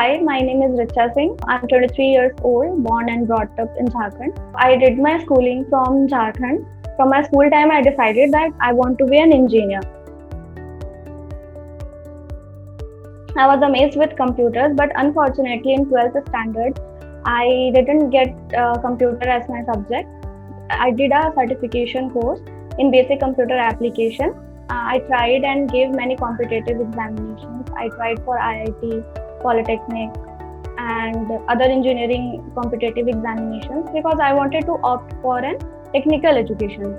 Hi, my name is Richa Singh. I'm 23 years old, born and brought up in Jharkhand. I did my schooling from Jharkhand. From my school time, I decided that I want to be an engineer. I was amazed with computers, but unfortunately, in 12th standard, I didn't get computer as my subject. I did a certification course in basic computer application. I tried and gave many competitive examinations. I tried for IIT, Polytechnic, and other engineering competitive examinations because I wanted to opt for an technical education.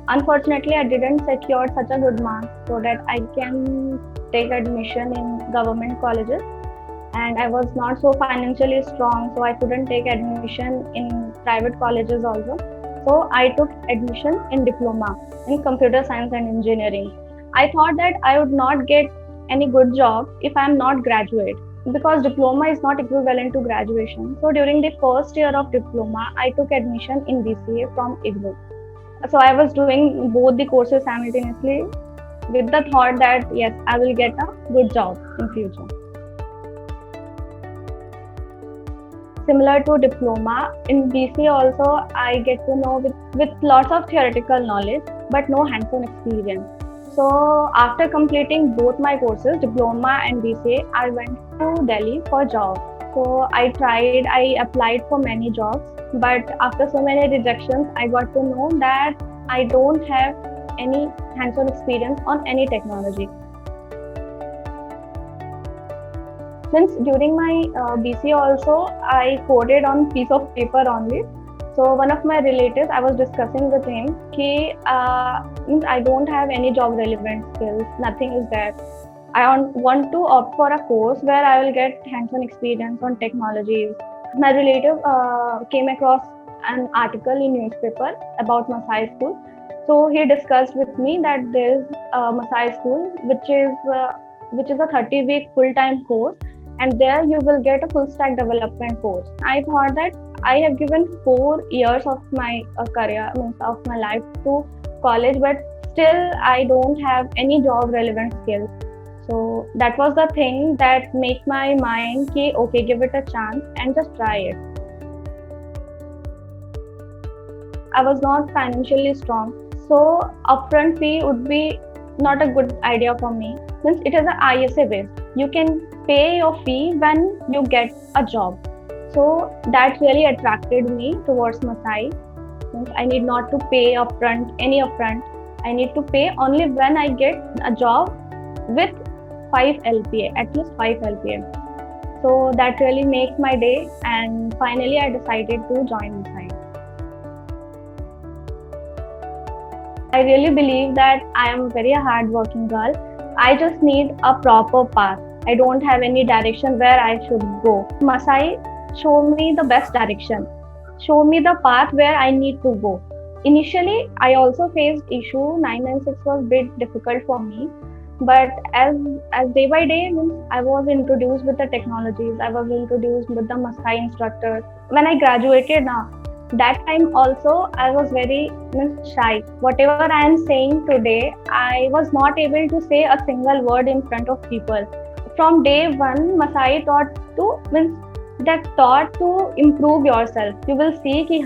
Unfortunately, I didn't secure such a good marks so that I can take admission in government colleges, and I was not so financially strong, so I couldn't take admission in private colleges also. So I took admission in diploma in computer science and engineering. I thought that I would not get any good job if I am not graduate because diploma is not equivalent to graduation. So during the first year of diploma, I took admission in BCA from IGNOU. So I was doing both the courses simultaneously with the thought that yes, I will get a good job in future. Similar to diploma, in BCA also I get to know with lots of theoretical knowledge but no hands-on experience. So after completing both my courses, diploma and BCA, I went to Delhi for job. So I applied for many jobs, but after so many rejections, I got to know that I don't have any hands-on experience on any technology. Since during my BCA also, I coded on piece of paper only. So one of my relatives, I was discussing with him, means I don't have any job relevant skills, nothing is there. I want to opt for a course where I will get hands-on experience on technologies. My relative came across an article in newspaper about Masai School. So he discussed with me that there is a Masai School which is a 30-week full-time course, and there you will get a full stack development course. I thought that I have given 4 years of my career, of my life to college, but still I don't have any job relevant skills. So that was the thing that made my mind ki okay, give it a chance and just try it. I was not financially strong, so upfront fee would be not a good idea for me. Since it is a ISA based, you can pay your fee when you get a job. So that really attracted me towards Masai. Since I need not to pay any upfront. I need to pay only when I get a job with 5 LPA, at least 5 LPA. So that really makes my day, and finally I decided to join Masai. I really believe that I am a very hardworking girl. I just need a proper path. I don't have any direction where I should go. Masai showed me the best direction, show me the path where I need to go. Initially, I also faced issue. 996 was a bit difficult for me, but as day by day, I was introduced with the technologies. I was introduced with the Masai instructors. When I graduated now, that time also I was very shy. Whatever I am saying today, I was not able to say a single word in front of people. From day one, Masai taught to improve yourself. You will see ki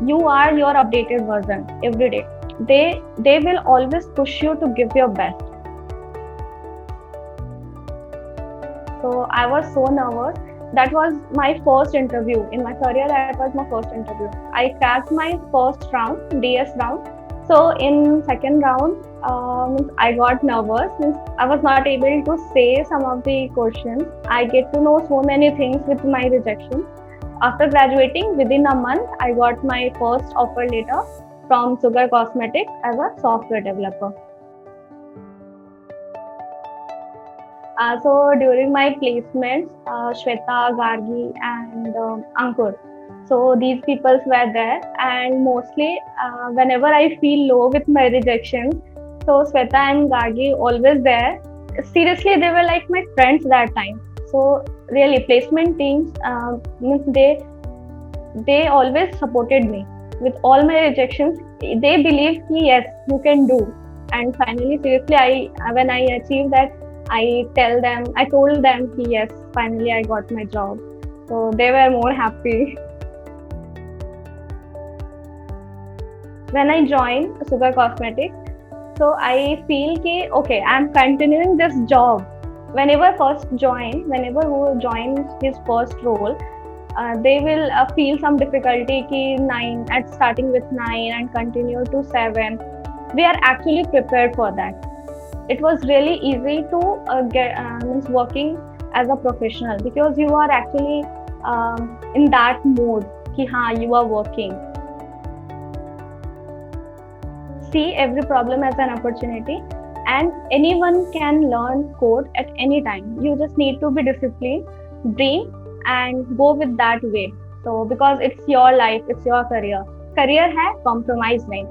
you are your updated version every day. They will always push you to give your best. So I was so nervous. That was my first interview in my career. That was my first interview. I cracked my first round, DS round. So in second round, I got nervous. I was not able to say some of the questions. I get to know so many things with my rejection. After graduating, within a month, I got my first offer letter from Sugar Cosmetics as a software developer. So during my placements, Shweta, Gargi, and Ankur. So these people were there, and mostly whenever I feel low with my rejection, so Shweta and Gargi always there. Seriously, they were like my friends that time. So really, placement teams, they always supported me with all my rejections. They believed me, yes, you can do. And finally, seriously, when I achieved that, I told them कि yes, finally I got my job. So they were more happy. When I joined Sugar Cosmetics, so I feel कि okay, I'm continuing this job. Whenever who joins his first role, they will feel some difficulty कि starting with 9 and continue to 7. We are actually prepared for that. It was really easy to means working as a professional because you are actually in that mode कि हाँ you are working. See every problem as an opportunity, and anyone can learn code at any time. You just need to be disciplined, dream, and go with that way. So because it's your life, it's your career. Career है, compromise नहीं.